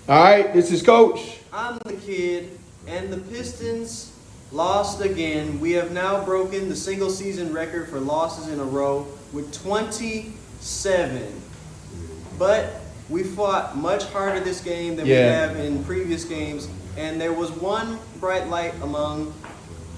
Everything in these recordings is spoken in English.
All right, this is Coach. I'm the kid, and the Pistons lost again. We have now broken the single season record for losses in a row with 27. But we fought much harder this game than we have in previous games, and there was one bright light among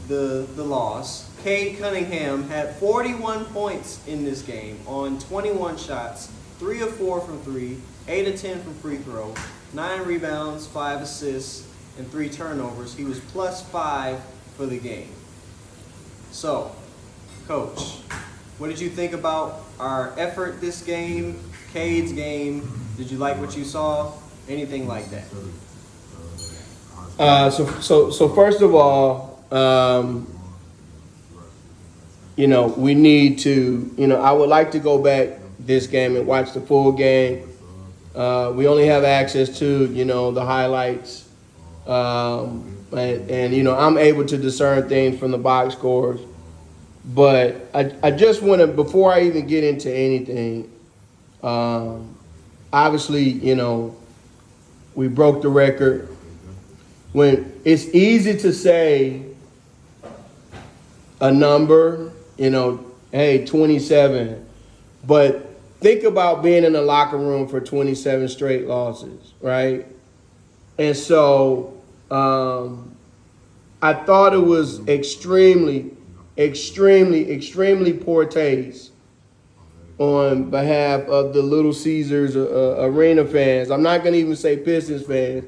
the loss. Cade Cunningham had 41 points in this game on 21 shots, 3 of 4 from 3, 8 of 10 from free throw, 9 rebounds, 5 assists, and 3 turnovers. He was plus 5 for the game. So, Coach, what did you think about our effort this game, Cade's game? Did you like what you saw? Anything like that? So first of all, we need to, I would like to go back this game and watch the full game. We only have access to, the highlights. And I'm able to discern things from the box scores. But I just want to, before I even get into anything, obviously, we broke the record. When it's easy to say a number, hey, 27, but think about being in the locker room for 27 straight losses, right? And so I thought it was extremely poor taste on behalf of the Little Caesars arena fans. I'm not going to even say Pistons fans,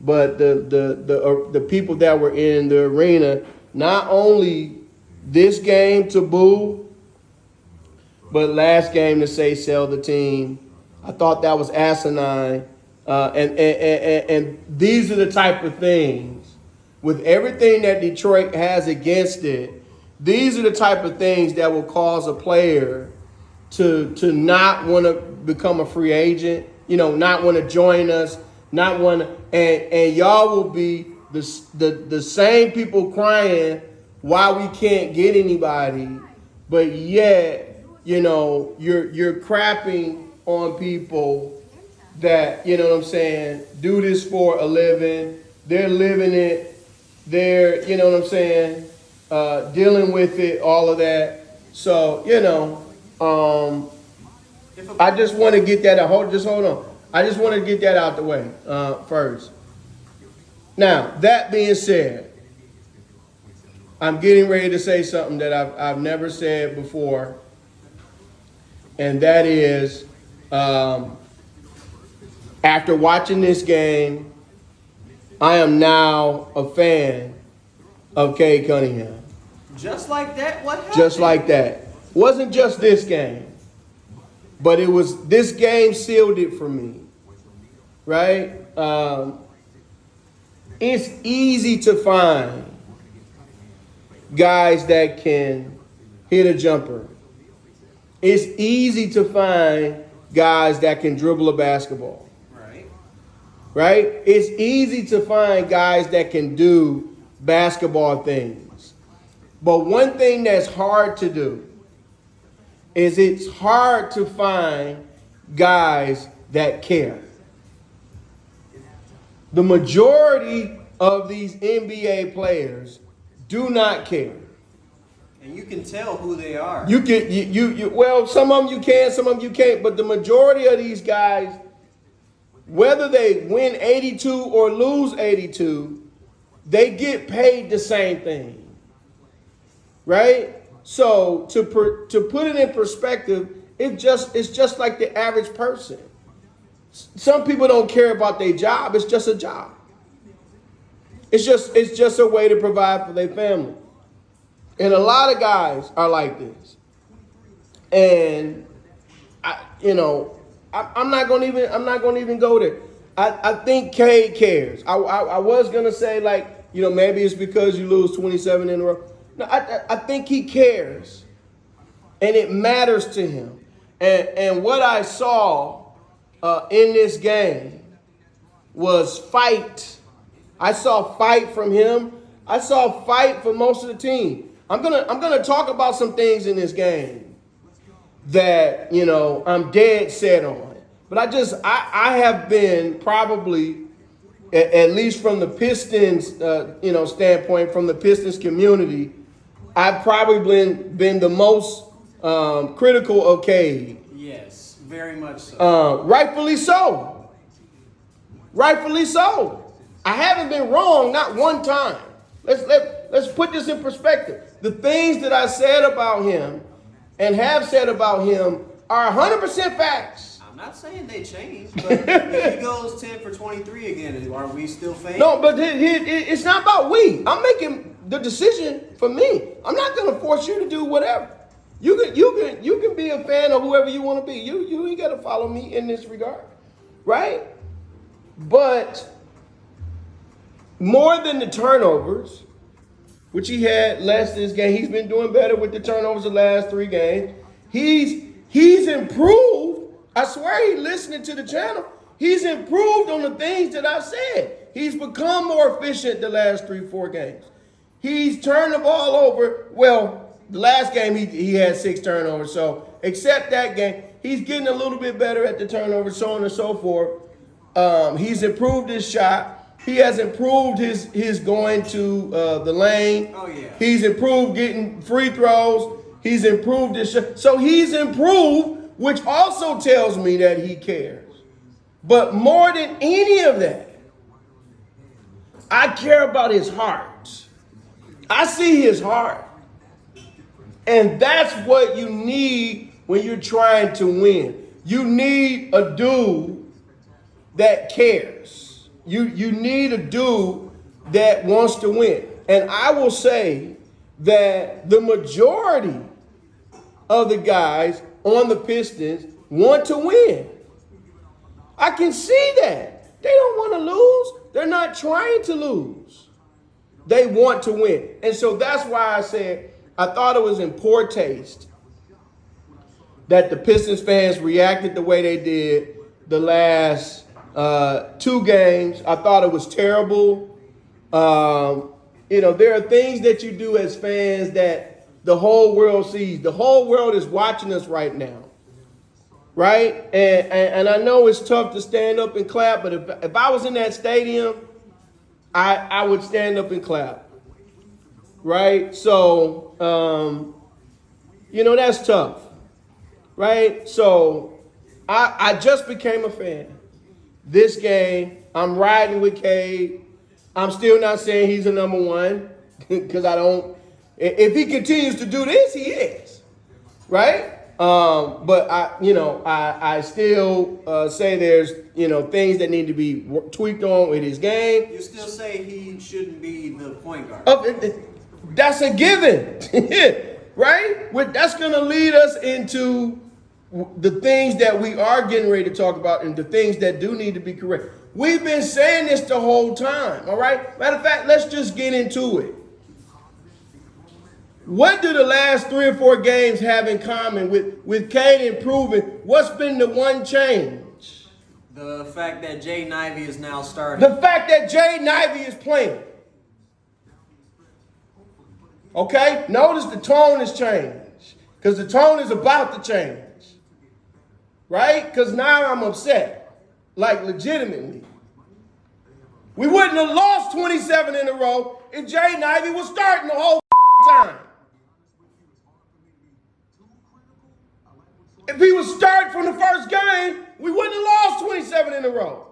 but the people that were in the arena, not only this game to boo, but last game to say sell the team. I thought that was asinine. And these are the type of things, with everything that Detroit has against it, these are the type of things that will cause a player to not want to become a free agent, not want to join us, not want to, and y'all will be the same people crying why we can't get anybody, but yet, you're crapping on people that, do this for a living. They're living it. They're, dealing with it, all of that. So, I just want to get that out. Just hold on. I just want to get that out the way first. Now, that being said, I'm getting ready to say something that I've never said before, and that is, after watching this game, I am now a fan of Cade Cunningham. Just like that? What happened? Just like that. Wasn't just this game, but it was, this game sealed it for me, right? It's easy to find guys that can hit a jumper. It's easy to find guys that can dribble a basketball. Right? It's easy to find guys that can do basketball things. But one thing that's hard to do is it's hard to find guys that care. The majority of these NBA players do not care. And you can tell who they are. Well, some of them you can, some of them you can't, but the majority of these guys, whether they win 82 or lose 82, they get paid the same thing, right? So to put it in perspective, it's just like the average person. Some people don't care about their job. It's just a job. It's just a way to provide for their family. And a lot of guys are like this. And I'm not gonna even go there. I think Cade cares. I was gonna say, maybe it's because you lose 27 in a row. No, I think he cares, and it matters to him. And what I saw in this game was fight. I saw fight from him. I saw fight from most of the team. I'm gonna talk about some things in this game that I'm dead set on. But I have been probably, at least from the Pistons, standpoint, from the Pistons community, I've probably been the most critical of Cade. Yes, very much so. Rightfully so. Rightfully so. I haven't been wrong, not one time. Let's put this in perspective. The things that I said about him and have said about him are 100% facts. I'm not saying they changed, but if he goes 10 for 23 again, are we still fans? No, but it's not about we. I'm making the decision for me. I'm not going to force you to do whatever. You can be a fan of whoever you want to be. You ain't got to follow me in this regard, right? But more than the turnovers, which he had less this game, he's been doing better with the turnovers the last 3 games. He's improved. I swear he's listening to the channel. He's improved on the things that I've said. He's become more efficient the last 3-4 games. He's turned the ball over. Well, the last game he had 6 turnovers. So except that game, he's getting a little bit better at the turnovers, so on and so forth. He's improved his shot. He has improved his going to the lane. Oh, yeah. He's improved getting free throws. He's improved his shot. So he's improved, which also tells me that he cares. But more than any of that, I care about his heart. I see his heart. And that's what you need when you're trying to win. You need a dude that cares. You need a dude that wants to win. And I will say that the majority of the guys on the Pistons want to win. I can see that. They don't want to lose. They're not trying to lose. They want to win. And so that's why I said I thought it was in poor taste that the Pistons fans reacted the way they did the last 2 games. I thought it was terrible. There are things that you do as fans that the whole world sees. The whole world is watching us right now. Right? And I know it's tough to stand up and clap, but if I was in that stadium, I would stand up and clap. Right? So, that's tough. Right? So I just became a fan. This game, I'm riding with Cade. I'm still not saying he's a number 1 because I don't. If he continues to do this, he is. Right? But I still say there's things that need to be tweaked on with his game. You still say he shouldn't be the point guard. That's a given, right? That's going to lead us into the things that we are getting ready to talk about and the things that do need to be correct. We've been saying this the whole time, all right? Matter of fact, let's just get into it. What do the last 3 or 4 games have in common with Cade improving? What's been the one change? The fact that Jay Ivey is now starting. The fact that Jay Ivey is playing. Okay? Notice the tone has changed. Because the tone is about to change. Right? Because now I'm upset. Like legitimately. We wouldn't have lost 27 in a row if Jay Ivey was starting the whole time. If he was starting from the first game, we wouldn't have lost 27 in a row.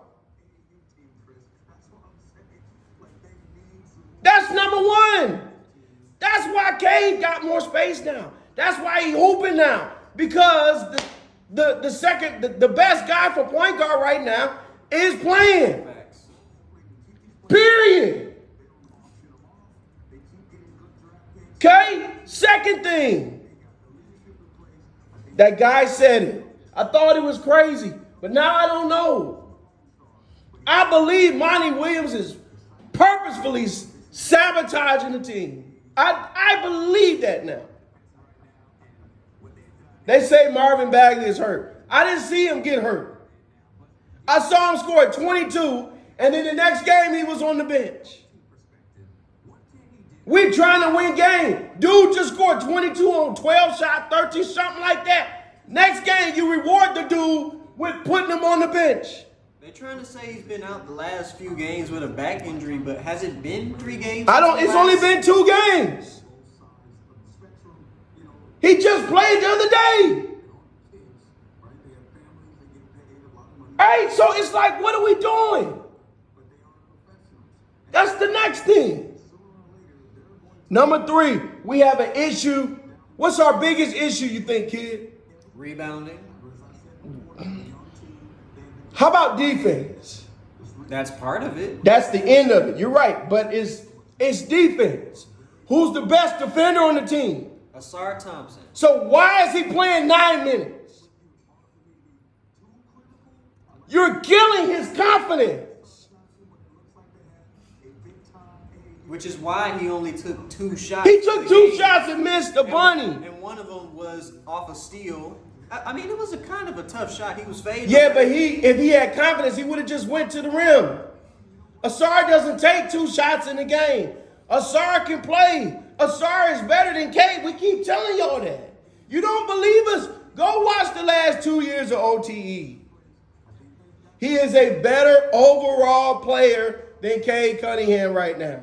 That's number 1. That's why Cade got more space now. That's why he hooping now. Because the best guy for point guard right now is playing. Period. Okay? Second thing. That guy said it. I thought it was crazy, but now I don't know. I believe Monty Williams is purposefully sabotaging the team. I believe that now. They say Marvin Bagley is hurt. I didn't see him get hurt. I saw him score 22, and then the next game he was on the bench. We're trying to win game. Dude just scored 22 on 12 shot, 13, something like that. Next game, you reward the dude with putting him on the bench. They're trying to say he's been out the last few games with a back injury, but has it been 3 games? It's only been 2 games. He just played the other day. Hey, so it's like, what are we doing? That's the next thing. Number 3, we have an issue. What's our biggest issue, you think, kid? Rebounding. How about defense? That's part of it. That's the end of it. You're right, but it's defense. Who's the best defender on the team? Asar Thompson. So why is he playing 9 minutes? You're killing his confidence. Which is why he only took 2 shots. He took 2 shots and missed the bunny. And one of them was off a steal. I mean, it was a kind of a tough shot. He was fading. Yeah, but if he had confidence, he would have just went to the rim. Asar doesn't take 2 shots in the game. Asar can play. Asar is better than Cade. We keep telling y'all that. You don't believe us? Go watch the last 2 years of OTE. He is a better overall player than Cade Cunningham right now.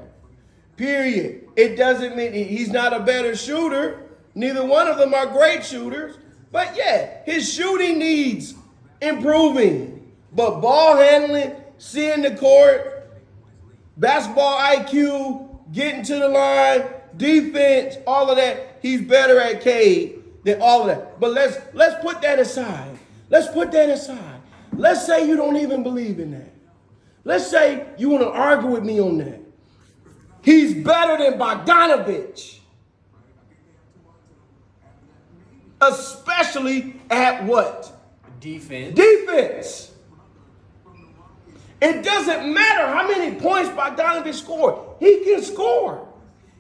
Period. It doesn't mean he's not a better shooter. Neither one of them are great shooters. But yeah, his shooting needs improving. But ball handling, seeing the court, basketball IQ, getting to the line, defense, all of that, he's better at Cade than all of that. But let's put that aside. Let's put that aside. Let's say you don't even believe in that. Let's say you want to argue with me on that. He's better than Bogdanovich. Especially at what? Defense. Defense. It doesn't matter how many points Bogdanovich scored. He can score.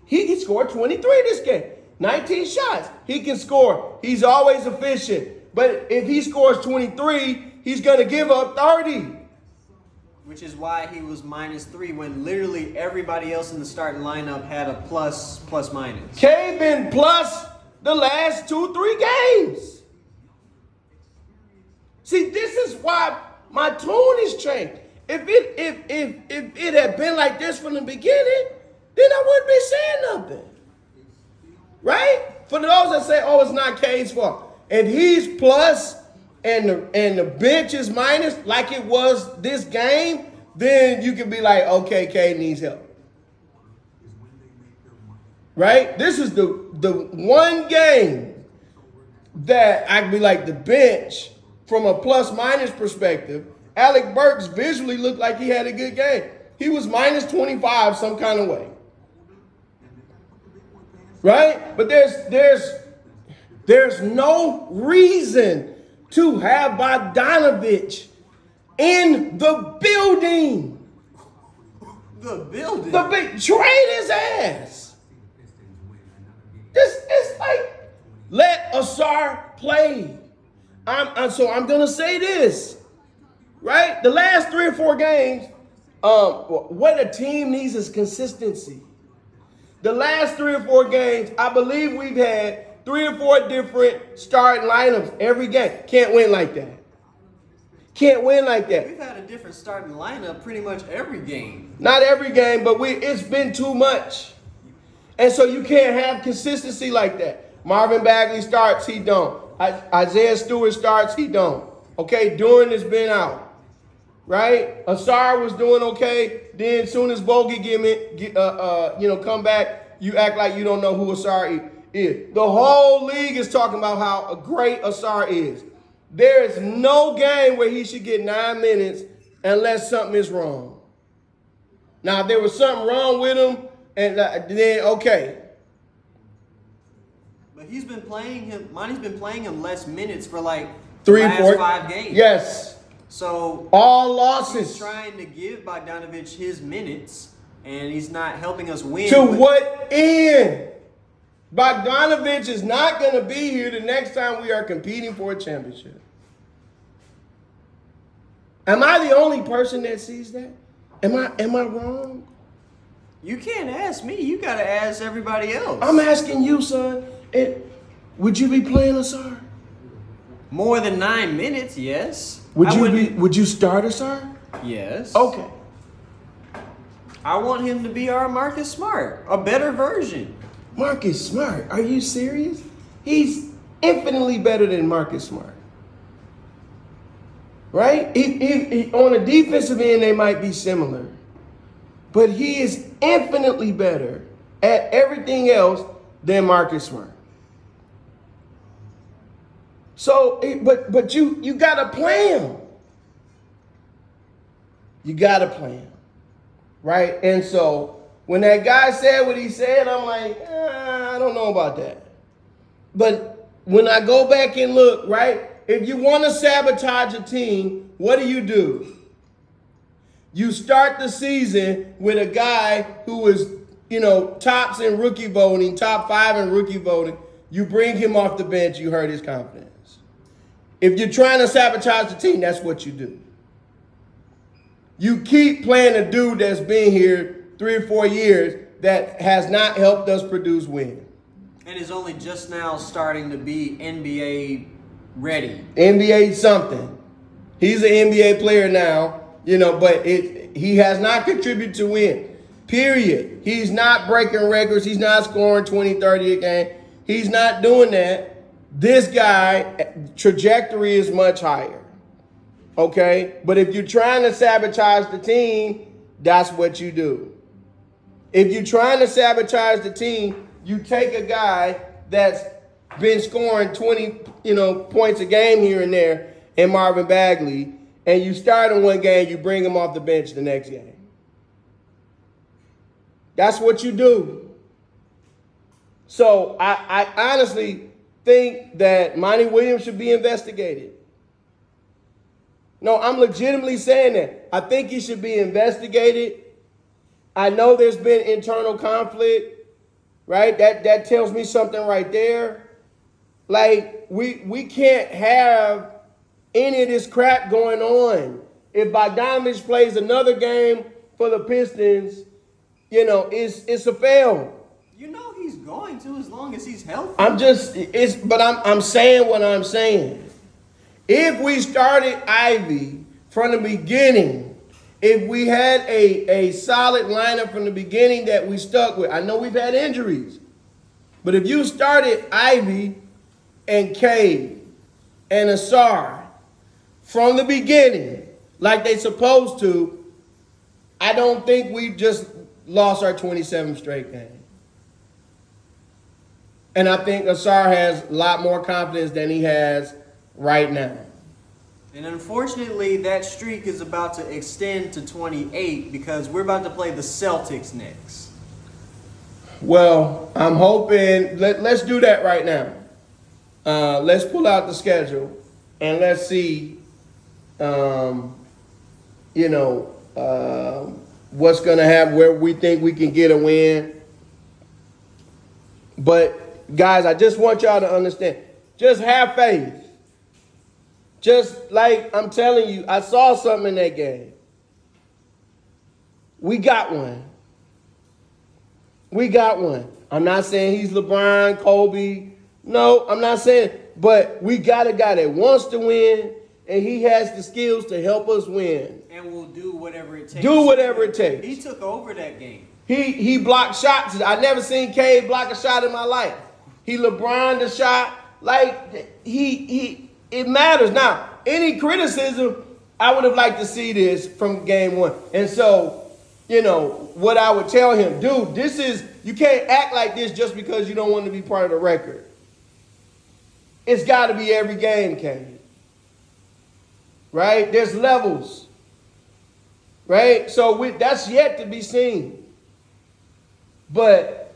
He can score 23 this game. 19 shots. He can score. He's always efficient. But if he scores 23, he's going to give up 30. Which is why he was -3 when literally everybody else in the starting lineup had a plus minus. Cade been plus the last 2-3 games. See, this is why my tone is changed. If it had been like this from the beginning, then I wouldn't be saying nothing. Right? For those that say, oh, it's not Cade's fault. If he's plus and the bench is minus like it was this game, then you can be like, okay, Cade needs help. Right? This is the one game that I can be like the bench from a plus-minus perspective. Alec Burks visually looked like he had a good game. He was -25 some kind of way. Right? But there's no reason to have Bogdanovich in the building. The building? The big trade his ass. It's like, let Asar play. So I'm going to say this, right? The last 3 or 4 games, what a team needs is consistency. The last 3 or 4 games, I believe we've had 3 or 4 different starting lineups every game. Can't win like that. Can't win like that. We've had a different starting lineup pretty much every game. Not every game, but it's been too much. And so you can't have consistency like that. Marvin Bagley starts, he don't. Isaiah Stewart starts, he don't. Okay, Duran has been out. Right? Asar was doing okay. Then as soon as Bogey come back, you act like you don't know who Asar is. The whole league is talking about how great Asar is. There is no game where he should get 9 minutes unless something is wrong. Now, if there was something wrong with him, and then okay. But he's been playing him. Monty's been playing him less minutes for like 3 or last 4 5 games. Yes. So all losses. He's trying to give Bogdanovich his minutes, and he's not helping us win. To what end? Bogdanovich is not going to be here the next time we are competing for a championship. Am I the only person that sees that? Am I wrong? You can't ask me. You got to ask everybody else. I'm asking you, son. Would you be playing Asar? More than 9 minutes, yes. Would you start Asar? Yes. Okay. I want him to be our Marcus Smart, a better version. Marcus Smart, are you serious? He's infinitely better than Marcus Smart. Right? He, on the defensive end, they might be similar. But he is infinitely better at everything else than Marcus Smart. So, but you gotta play him. You gotta play him. Right? And so when that guy said what he said, I'm like, I don't know about that. But when I go back and look, right? If you want to sabotage a team, what do? You start the season with a guy who is, tops in rookie voting, top 5 in rookie voting. You bring him off the bench, you hurt his confidence. If you're trying to sabotage the team, that's what you do. You keep playing a dude that's been here 3 or 4 years that has not helped us produce wins. And is only just now starting to be NBA ready. NBA something. He's an NBA player now, but he has not contributed to win. Period. He's not breaking records. He's not scoring 20, 30 a game. He's not doing that. This guy, trajectory is much higher. Okay? But if you're trying to sabotage the team, that's what you do. If you're trying to sabotage the team, you take a guy that's been scoring 20, points a game here and there in Marvin Bagley, and you start in one game, you bring him off the bench the next game. That's what you do. So I honestly think that Monty Williams should be investigated. No, I'm legitimately saying that. I think he should be investigated. I know there's been internal conflict, right? That tells me something right there. Like, we can't have any of this crap going on. If Bogdanovich plays another game for the Pistons, it's a fail. He's going to as long as he's healthy. I'm saying what I'm saying. If we started Ivy from the beginning, if we had a solid lineup from the beginning that we stuck with, I know we've had injuries, but if you started Ivy and Cade and Asar from the beginning, like they supposed to, I don't think we just lost our 27th straight game. And I think Asar has a lot more confidence than he has right now. And unfortunately, that streak is about to extend to 28 because we're about to play the Celtics next. Well, I'm hoping, let's do that right now. Let's pull out the schedule and let's see, what's going to happen, where we think we can get a win. But, guys, I just want y'all to understand, just have faith. Just like I'm telling you, I saw something in that game. We got one. I'm not saying he's LeBron, Kobe. No, I'm not saying, but we got a guy that wants to win, and he has the skills to help us win. And will do whatever it takes. He took over that game. He blocked shots. I never seen Cade block a shot in my life. He LeBron'd the shot. Like, it matters. Now, any criticism, I would have liked to see this from game one. And so, what I would tell him, dude, you can't act like this just because you don't want to be part of the record. It's got to be every game, Cade. Right? There's levels. Right? So that's yet to be seen. But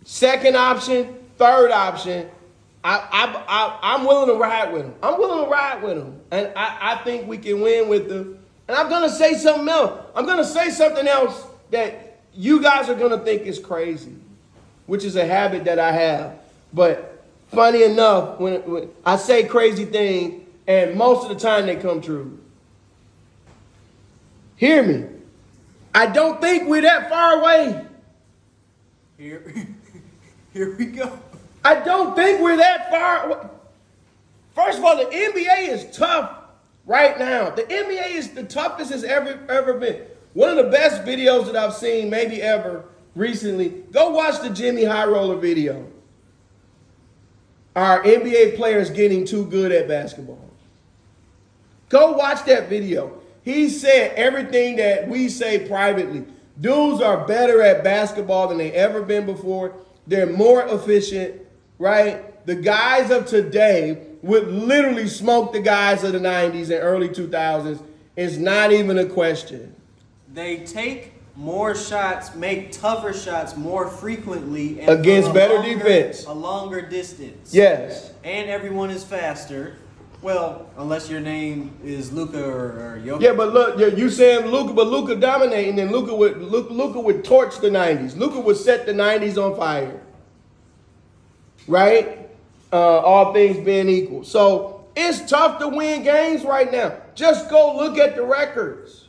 second option, third option, I'm willing to ride with him. And I think we can win with them. And I'm going to say something else. I'm going to say something else that you guys are going to think is crazy, which is a habit that I have. But funny enough, when I say crazy things, and most of the time they come true. Hear me. I don't think we're that far away. Here we go. I don't think we're that far away. First of all, the NBA is tough right now. The NBA is the toughest it's ever been. One of the best videos that I've seen, maybe ever, recently. Go watch the Jimmy High Roller video. Are NBA players getting too good at basketball? Go watch that video. He said everything that we say privately. Dudes are better at basketball than they ever been before. They're more efficient, right? The guys of today would literally smoke the guys of the 90s and early 2000s. It's not even a question. They take more shots, make tougher shots more frequently. And against better defense. A longer distance. Yes. And everyone is faster. Well, unless your name is Luka or Jokic. Yeah, but look, you saying Luka, but Luka dominating, and Luka would torch the 90s. Luka would set the 90s on fire. Right? All things being equal. So it's tough to win games right now. Just go look at the records.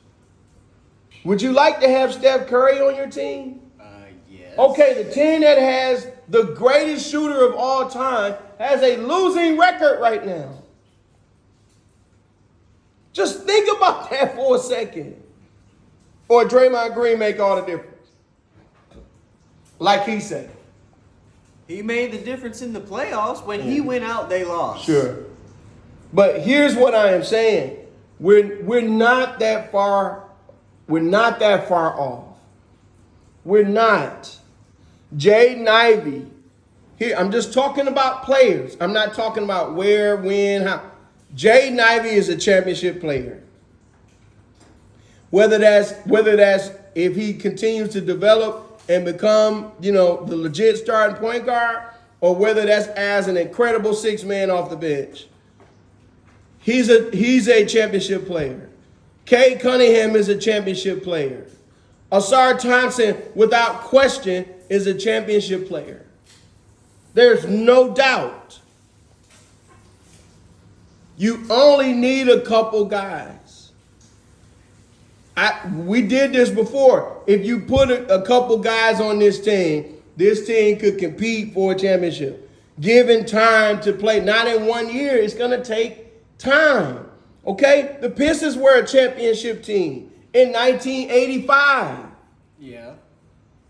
Would you like to have Steph Curry on your team? Yes. Okay, the team that has the greatest shooter of all time has a losing record right now. Just think about that for a second. Or Draymond Green make all the difference. Like he said. He made the difference in the playoffs. When he went out, they lost. Sure. But here's what I am saying. We're not that far. We're not that far off. We're not. Jaden Ivey. Here, I'm just talking about players. I'm not talking about where, when, how. Jaden Ivey is a championship player. Whether that's if he continues to develop and become, the legit starting point guard, or whether that's as an incredible six man off the bench. He's a championship player. Cade Cunningham is a championship player. Asar Thompson, without question, is a championship player. There's no doubt. You only need a couple guys. We did this before. If you put a couple guys on this team could compete for a championship. Given time to play, not in 1 year, it's going to take time. Okay? The Pistons were a championship team in 1985. Yeah.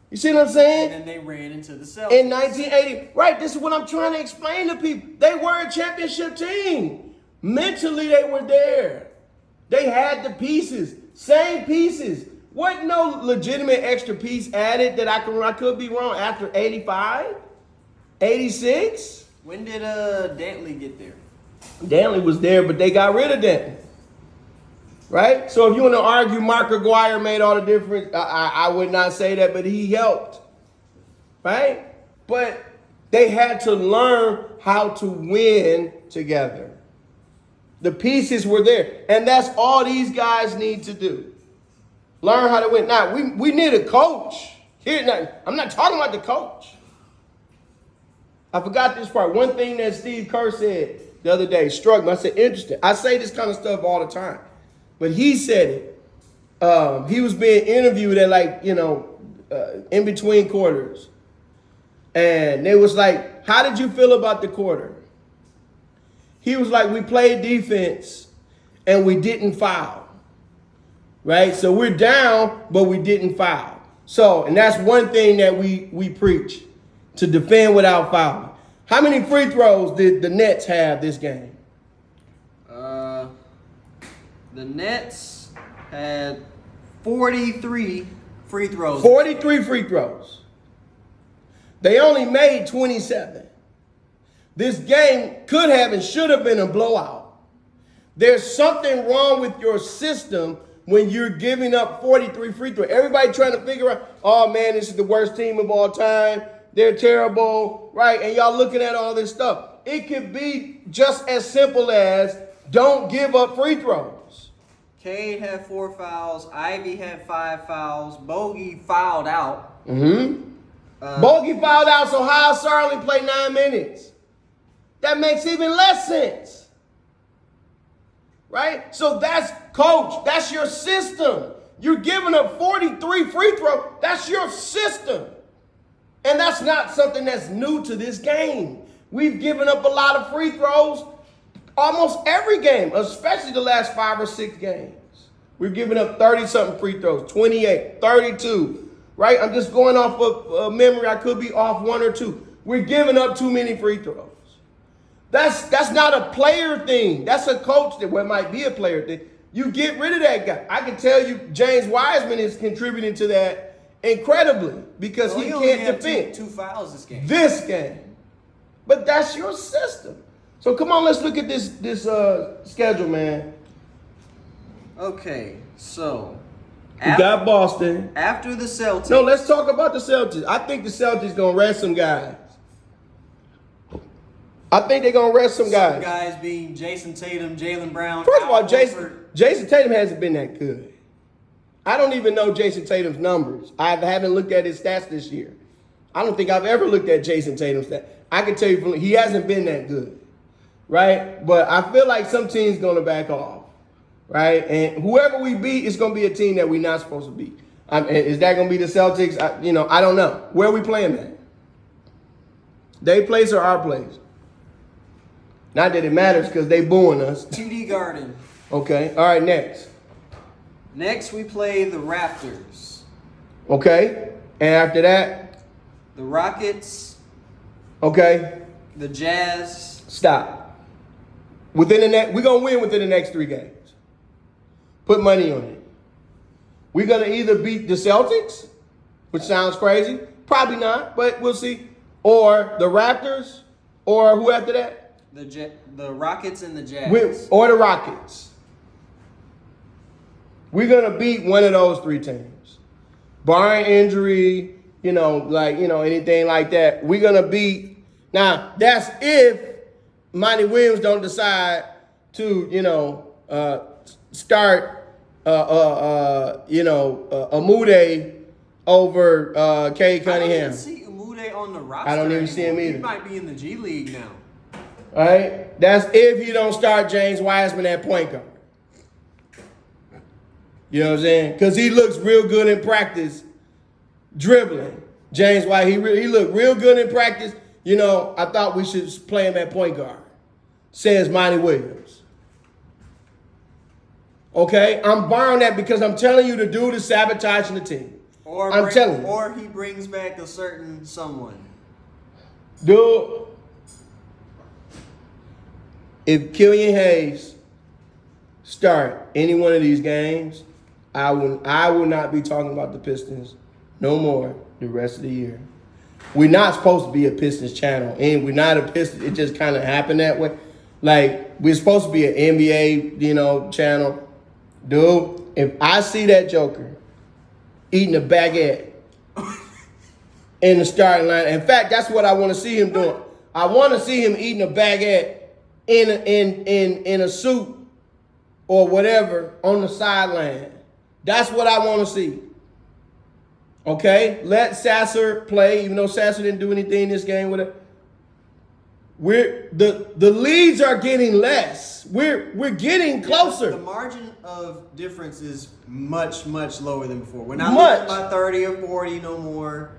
You see what I'm saying? And then they ran into the Celtics. In 1980. Right, this is what I'm trying to explain to people. They were a championship team. Mentally, they were there. They had the pieces. Same pieces. Wasn't no legitimate extra piece added that I could be wrong after 85? 86? When did Dantley get there? Dantley was there, but they got rid of Dantley. Right? So if you want to argue Mark Aguirre made all the difference, I would not say that, but he helped. Right? But they had to learn how to win together. The pieces were there. And that's all these guys need to do. Learn how to win. Now, we need a coach. I'm not talking about the coach. I forgot this part. One thing that Steve Kerr said the other day struck me. I said, interesting. I say this kind of stuff all the time. But he said it. He was being interviewed at in between quarters. And they was like, how did you feel about the quarter? He was like, we played defense and we didn't foul. Right? So we're down, but we didn't foul. So, and that's one thing that we preach, to defend without fouling. How many free throws did the Nets have this game? The Nets had 43 free throws. 43 free throws. They only made 27. This game could have and should have been a blowout. There's something wrong with your system when you're giving up 43 free throws. Everybody trying to figure out, oh man, this is the worst team of all time. They're terrible, right? And y'all looking at all this stuff. It could be just as simple as don't give up free throws. Cade had 4 fouls. Ivy had 5 fouls. Bogey fouled out. Bogey fouled out, so how Sarley played 9 minutes? That makes even less sense. Right? So that's, coach, that's your system. You're giving up 43 free throws. That's your system. And that's not something that's new to this game. We've given up a lot of free throws Almost every game, especially the last 5 or 6 games. We're giving up 30-something free throws, 28, 32, right? I'm just going off of memory. I could be off 1 or 2. We're giving up too many free throws. That's not a player thing. That's a coach that, well, it might be a player thing. You get rid of that guy. I can tell you James Wiseman is contributing to that incredibly because he can't defend. Two fouls this game. But that's your system. So come on, let's look at this schedule, man. Okay, so we got Boston. After the Celtics. No, let's talk about the Celtics. I think the Celtics going to rest some guys. I think they're going to rest some guys. Some guys being Jason Tatum, Jaylen Brown. First of all, Jason Tatum hasn't been that good. I don't even know Jason Tatum's numbers. I haven't looked at his stats this year. I don't think I've ever looked at Jason Tatum's stats. I can tell you he hasn't been that good, right? But I feel like some team's going to back off, right? And whoever we beat is going to be a team that we're not supposed to beat. Is that going to be the Celtics? I don't know. Where are we playing at? They place or our place? Not that it matters because they booing us. TD Garden. Okay. All right, next. Next, we play the Raptors. Okay. And after that? The Rockets. Okay. The Jazz. Stop. We're going to win within the next 3 games. Put money on it. We're going to either beat the Celtics, which sounds crazy. Probably not, but we'll see. Or the Raptors, or who after that? The Rockets and the Jazz. Or the Rockets. We're going to beat one of those 3 teams. Barring injury, anything like that. We're going to beat. Now, that's if Monty Williams don't decide to, start, Amude over Cade Cunningham. I don't even see Amude on the roster. I don't even see him either. He might be in the G League now. All right? That's if he don't start James Wiseman at point guard. You know what I'm saying? Because he looks real good in practice dribbling. James White, he looked real good in practice. I thought we should play him at point guard, says Monty Williams. Okay? I'm borrowing that because I'm telling you the dude is sabotaging the team. Or he brings back a certain someone. Dude, if Killian Hayes start any one of these games, I will not be talking about the Pistons no more the rest of the year. We're not supposed to be a Pistons channel, and we're not a Pistons. It just kind of happened that way. Like, we're supposed to be an NBA, channel. Dude, if I see that Joker eating a baguette in the starting line, in fact, that's what I want to see him doing. I want to see him eating a baguette in a suit or whatever on the sideline. That's what I want to see. Okay? Let Sasser play, even though Sasser didn't do anything in this game with it. The leads are getting less. We're getting closer. The margin of difference is much, much lower than before. We're not losing by 30 or 40 no more.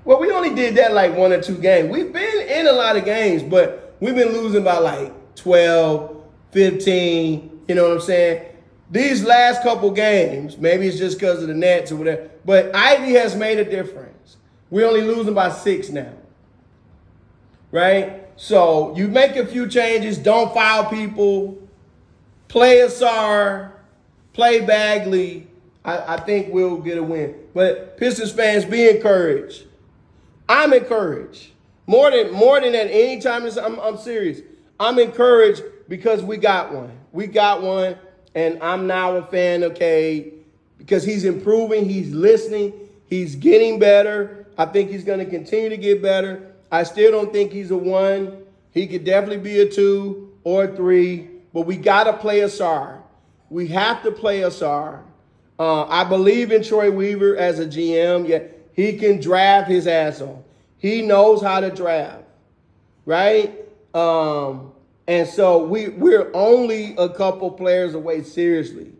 Well, we only did that like 1 or 2 games. We've been in a lot of games, but we've been losing by like 12, 15, you know what I'm saying? These last couple games, maybe it's just because of the Nets or whatever, but Ivy has made a difference. We're only losing by 6 now, right? So you make a few changes, don't foul people, play Asar, play Bagley. I think we'll get a win. But Pistons fans, be encouraged. I'm encouraged. More than at any time, I'm serious. I'm encouraged because we got one. We got one, and I'm now a fan of Cade because he's improving, he's listening, he's getting better. I think he's going to continue to get better. I still don't think he's a 1. He could definitely be a 2 or a 3, but we got to play Asar. We have to play Asar. I believe in Troy Weaver as a GM. Yeah, he can draft his ass off. He knows how to draft, right? And so we're only a couple players away, seriously.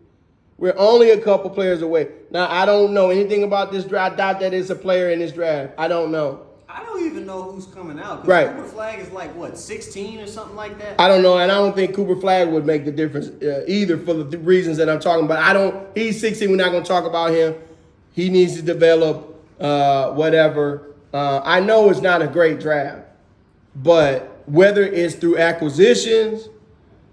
We're only a couple players away. Now, I don't know anything about this draft. I doubt that it's a player in this draft. I don't know. I don't even know who's coming out. 'Cause Right. Cooper Flag is like, what, 16 or something like that? I don't know, and I don't think Cooper Flag would make the difference either for the reasons that I'm talking about. He's 16. We're not going to talk about him. He needs to develop whatever. I know it's not a great draft, but whether it's through acquisitions,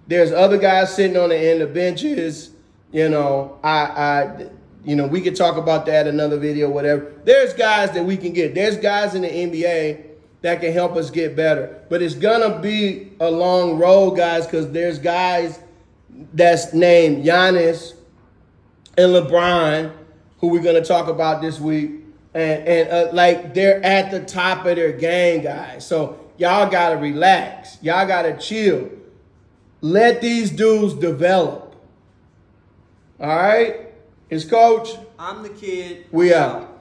there's other guys sitting on the end of benches. You know, we could talk about that in another video, whatever. There's guys that we can get. There's guys in the NBA that can help us get better. But it's gonna be a long road, guys, because there's guys that's named Giannis and LeBron, who we're gonna talk about this week, and like they're at the top of their game, guys. So y'all gotta relax. Y'all gotta chill. Let these dudes develop. All right? It's Coach. I'm the kid. We out.